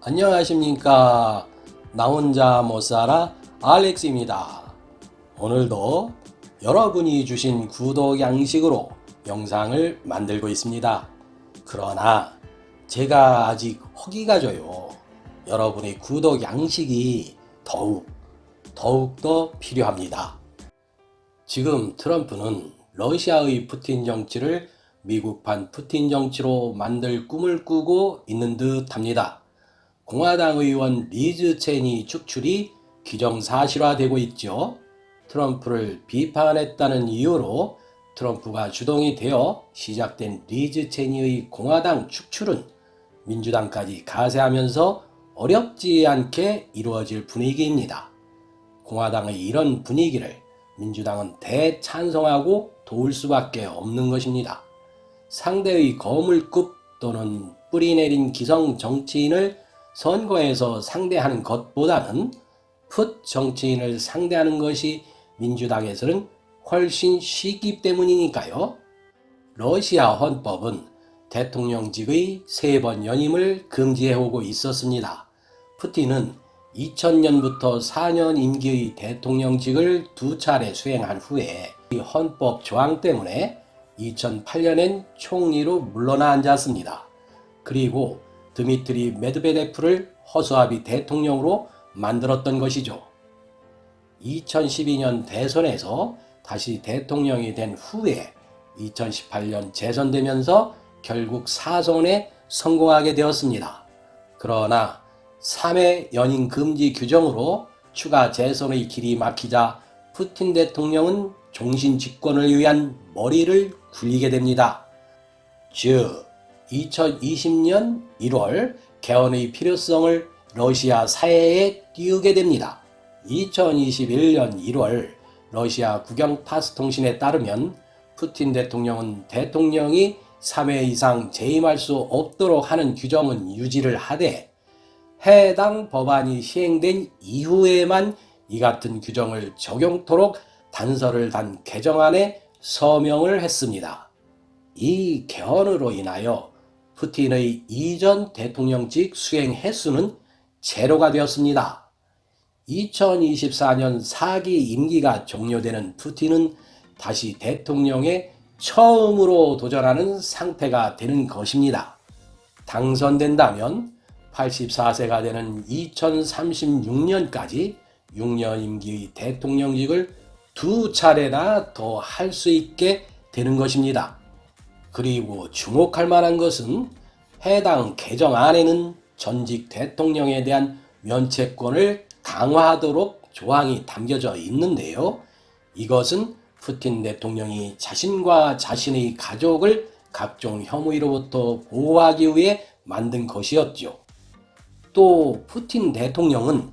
안녕하십니까. 나 혼자 못 살아 알렉스입니다. 오늘도 여러분이 주신 구독 양식으로 영상을 만들고 있습니다. 그러나 제가 아직 허기가 져요. 여러분의 구독 양식이 더욱더 필요합니다. 지금 트럼프는 러시아의 푸틴 정치를 미국판 푸틴 정치로 만들 꿈을 꾸고 있는 듯 합니다. 공화당 의원 리즈 체니 축출이 기정사실화되고 있죠. 트럼프를 비판했다는 이유로 트럼프가 주동이 되어 시작된 리즈 체니의 공화당 축출은 민주당까지 가세하면서 어렵지 않게 이루어질 분위기입니다. 공화당의 이런 분위기를 민주당은 대찬성하고 도울 수밖에 없는 것입니다. 상대의 거물급 또는 뿌리내린 기성 정치인을 선거에서 상대하는 것보다는 풋 정치인을 상대하는 것이 민주당에서는 훨씬 쉽기 때문이니까요. 러시아 헌법은 대통령직의 3번 연임을 금지해오고 있었습니다. 푸틴은 2000년부터 4년 임기의 대통령직을 2차례 수행한 후에 이 헌법 조항 때문에 2008년엔 총리로 물러나 앉았습니다. 그리고 드미트리 메드베데프를 허수아비 대통령으로 만들었던 것이죠. 2012년 대선에서 다시 대통령이 된 후에 2018년 재선되면서 결국 사선에 성공하게 되었습니다. 그러나 3회 연임 금지 규정으로 추가 재선의 길이 막히자 푸틴 대통령은 종신 집권을 위한 머리를 굴리게 됩니다. 즉 2020년 1월 개헌의 필요성을 러시아 사회에 띄우게 됩니다. 2021년 1월 러시아 국영 타스 통신에 따르면 푸틴 대통령은 대통령이 3회 이상 재임할 수 없도록 하는 규정은 유지를 하되 해당 법안이 시행된 이후에만 이 같은 규정을 적용토록 단서를 단 개정안에 서명을 했습니다. 이 개헌으로 인하여 푸틴의 이전 대통령직 수행 횟수는 제로가 되었습니다. 2024년 4기 임기가 종료되는 푸틴은 다시 대통령에 처음으로 도전하는 상태가 되는 것입니다. 당선된다면 84세가 되는 2036년까지 6년 임기의 대통령직을 2차례나 더 할 수 있게 되는 것입니다. 그리고 주목할 만한 것은 해당 개정안에는 전직 대통령에 대한 면책권을 강화하도록 조항이 담겨져 있는데요. 이것은 푸틴 대통령이 자신과 자신의 가족을 각종 혐의로부터 보호하기 위해 만든 것이었죠. 또 푸틴 대통령은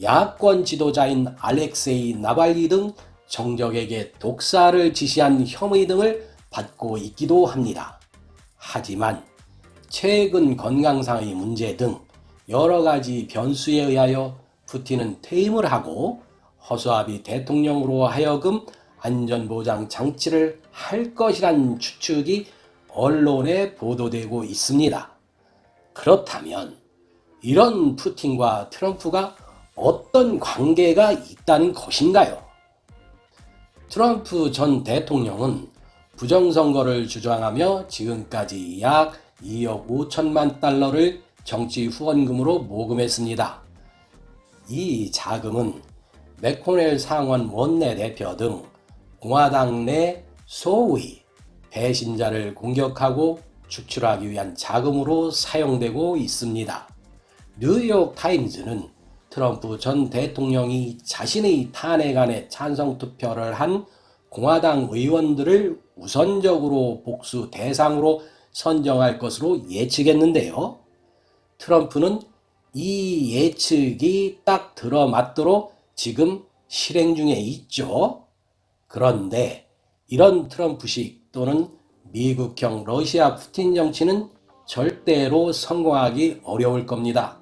야권 지도자인 알렉세이 나발리 등 정적에게 독사를 지시한 혐의 등을 받고 있기도 합니다. 하지만 최근 건강상의 문제 등 여러 가지 변수에 의하여 푸틴은 퇴임을 하고 허수아비 대통령으로 하여금 안전보장 장치를 할 것이란 추측이 언론에 보도되고 있습니다. 그렇다면 이런 푸틴과 트럼프가 어떤 관계가 있다는 것인가요? 트럼프 전 대통령은 부정선거를 주장하며 지금까지 약 2억 5천만 달러를 정치 후원금으로 모금했습니다. 이 자금은 맥코넬 상원 원내대표 등 공화당 내 소위 배신자를 공격하고 축출하기 위한 자금으로 사용되고 있습니다. 뉴욕 타임즈는 트럼프 전 대통령이 자신의 탄핵안에 찬성 투표를 한 공화당 의원들을 우선적으로 복수 대상으로 선정할 것으로 예측했는데요. 트럼프는 이 예측이 딱 들어맞도록 지금 실행 중에 있죠. 그런데 이런 트럼프식 또는 미국형 러시아 푸틴 정치는 절대로 성공하기 어려울 겁니다.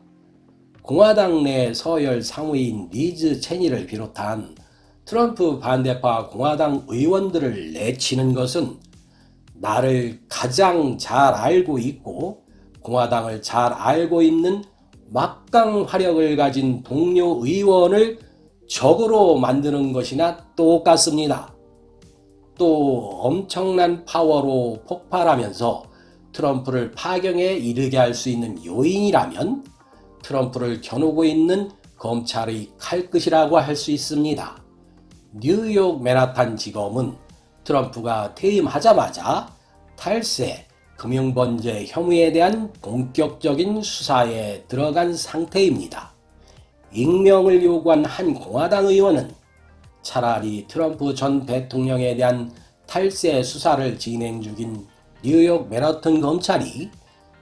공화당 내 서열 상위인 리즈 체니를 비롯한 트럼프 반대파 공화당 의원들을 내치는 것은 나를 가장 잘 알고 있고 공화당을 잘 알고 있는 막강 화력을 가진 동료 의원을 적으로 만드는 것이나 똑같습니다. 또 엄청난 파워로 폭발하면서 트럼프를 파경에 이르게 할 수 있는 요인이라면 트럼프를 겨누고 있는 검찰의 칼끝이라고 할 수 있습니다. 뉴욕 맨하탄 지검은 트럼프가 퇴임하자마자 탈세, 금융범죄 혐의에 대한 본격적인 수사에 들어간 상태입니다. 익명을 요구한 한 공화당 의원은 차라리 트럼프 전 대통령에 대한 탈세 수사를 진행 중인 뉴욕 맨하탄 검찰이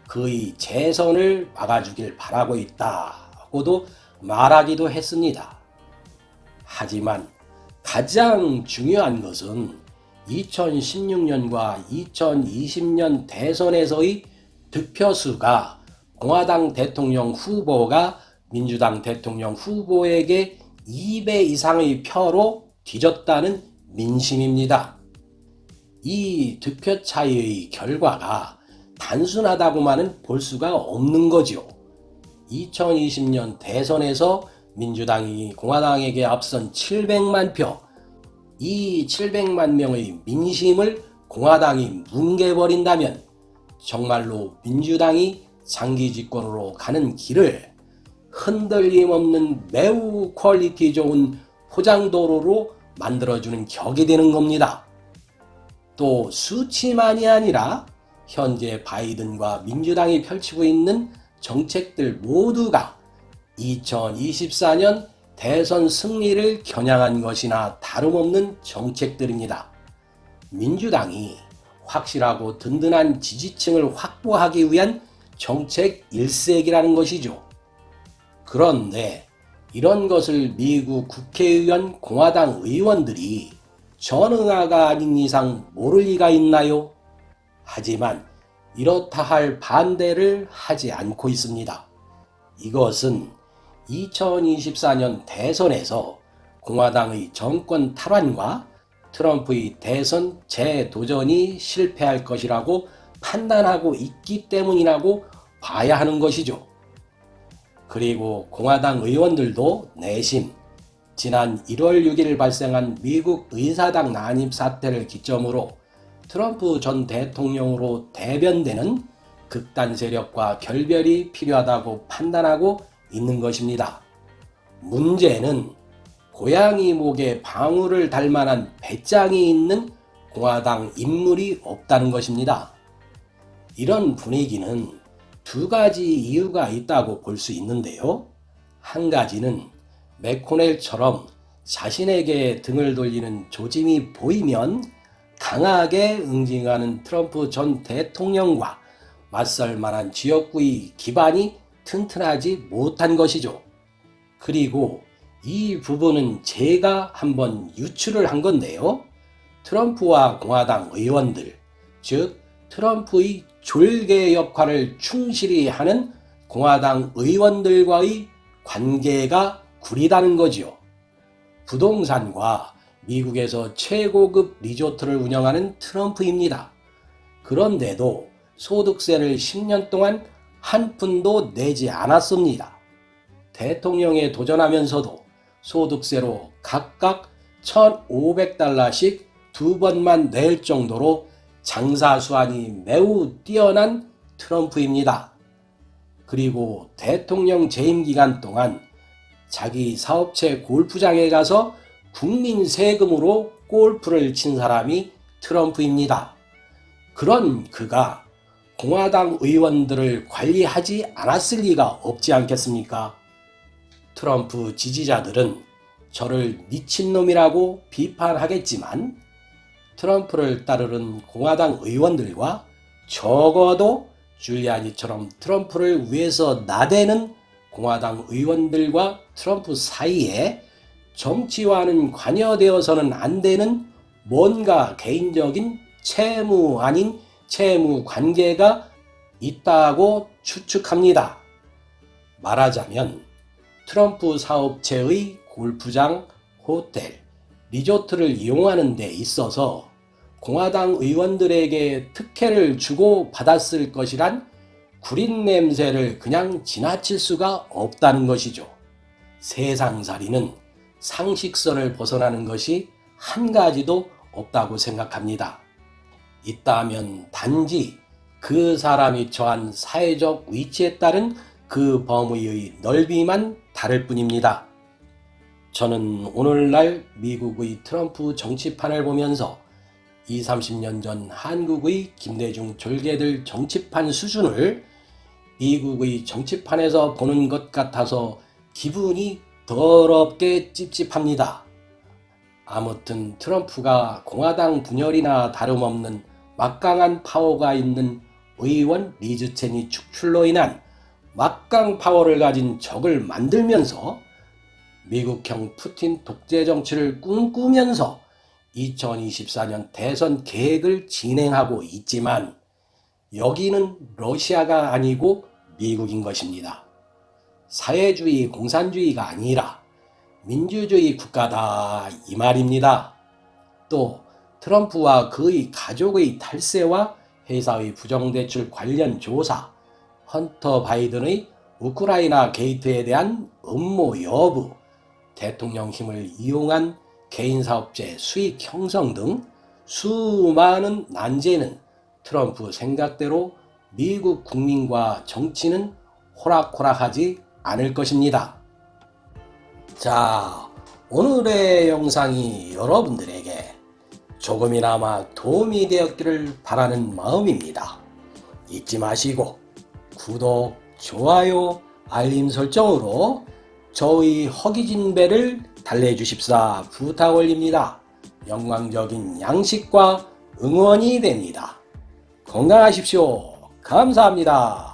그의 재선을 막아주길 바라고 있다고도 말하기도 했습니다. 하지만 가장 중요한 것은 2016년과 2020년 대선에서의 득표수가 공화당 대통령 후보가 민주당 대통령 후보에게 2배 이상의 표로 뒤졌다는 민심입니다. 이 득표 차이의 결과가 단순하다고만은 볼 수가 없는 거죠. 2020년 대선에서 민주당이 공화당에게 앞선 700만 표, 이 700만 명의 민심을 공화당이 뭉개버린다면 정말로 민주당이 장기 집권으로 가는 길을 흔들림 없는 매우 퀄리티 좋은 포장도로로 만들어주는 격이 되는 겁니다. 또 수치만이 아니라 현재 바이든과 민주당이 펼치고 있는 정책들 모두가 2024년 대선 승리를 겨냥한 것이나 다름없는 정책들입니다. 민주당이 확실하고 든든한 지지층을 확보하기 위한 정책 일색이라는 것이죠. 그런데 이런 것을 미국 국회의원 공화당 의원들이 전응아가 아닌 이상 모를 리가 있나요? 하지만 이렇다 할 반대를 하지 않고 있습니다. 이것은 2024년 대선에서 공화당의 정권 탈환과 트럼프의 대선 재도전이 실패할 것이라고 판단하고 있기 때문이라고 봐야 하는 것이죠. 그리고 공화당 의원들도 내심 지난 1월 6일 발생한 미국 의사당 난입 사태를 기점으로 트럼프 전 대통령으로 대변되는 극단 세력과 결별이 필요하다고 판단하고 있는 것입니다. 문제는 고양이 목에 방울을 달 만한 배짱이 있는 공화당 인물이 없다는 것입니다. 이런 분위기는 두 가지 이유가 있다고 볼 수 있는데요. 한 가지는 맥코넬처럼 자신에게 등을 돌리는 조짐이 보이면 강하게 응징하는 트럼프 전 대통령과 맞설 만한 지역구의 기반이 튼튼하지 못한 것이죠. 그리고 이 부분은 제가 한번 유추를 한 건데요. 트럼프와 공화당 의원들, 즉 트럼프의 졸개 역할을 충실히 하는 공화당 의원들과의 관계가 구리다는 거지요. 부동산과 미국에서 최고급 리조트를 운영하는 트럼프입니다. 그런데도 소득세를 10년 동안 한 푼도 내지 않았습니다. 대통령에 도전하면서도 소득세로 각각 $1,500씩 두 번만 낼 정도로 장사 수완이 매우 뛰어난 트럼프입니다. 그리고 대통령 재임 기간 동안 자기 사업체 골프장에 가서 국민 세금으로 골프를 친 사람이 트럼프입니다. 그런 그가 공화당 의원들을 관리하지 않았을 리가 없지 않겠습니까? 트럼프 지지자들은 저를 미친놈이라고 비판하겠지만 트럼프를 따르는 공화당 의원들과 적어도 줄리아니처럼 트럼프를 위해서 나대는 공화당 의원들과 트럼프 사이에 정치와는 관여되어서는 안 되는 뭔가 개인적인 채무 아닌 채무 관계가 있다고 추측합니다. 말하자면 트럼프 사업체의 골프장, 호텔, 리조트를 이용하는 데 있어서 공화당 의원들에게 특혜를 주고 받았을 것이란 구린 냄새를 그냥 지나칠 수가 없다는 것이죠. 세상살이는 상식선을 벗어나는 것이 한 가지도 없다고 생각합니다. 있다면 단지 그 사람이 처한 사회적 위치에 따른 그 범위의 넓이만 다를 뿐입니다. 저는 오늘날 미국의 트럼프 정치판을 보면서 20, 30년 전 한국의 김대중 졸개들 정치판 수준을 미국의 정치판에서 보는 것 같아서 기분이 더럽게 찝찝합니다. 아무튼 트럼프가 공화당 분열이나 다름없는 막강한 파워가 있는 의원 리즈 체니 축출로 인한 막강 파워를 가진 적을 만들면서 미국형 푸틴 독재 정치를 꿈꾸면서 2024년 대선 계획을 진행하고 있지만 여기는 러시아가 아니고 미국인 것입니다. 사회주의 공산주의가 아니라 민주주의 국가다 이 말입니다. 또 트럼프와 그의 가족의 탈세와 회사의 부정대출 관련 조사, 헌터 바이든의 우크라이나 게이트에 대한 음모 여부, 대통령 힘을 이용한 개인사업체 수익 형성 등 수많은 난제는 트럼프 생각대로 미국 국민과 정치는 호락호락하지 않을 것입니다. 자, 오늘의 영상이 여러분들에게 조금이나마 도움이 되었기를 바라는 마음입니다. 잊지 마시고 구독, 좋아요, 알림 설정으로 저의 허기진 배를 달래주십사 부탁 올립니다. 영광적인 양식과 응원이 됩니다. 건강하십시오. 감사합니다.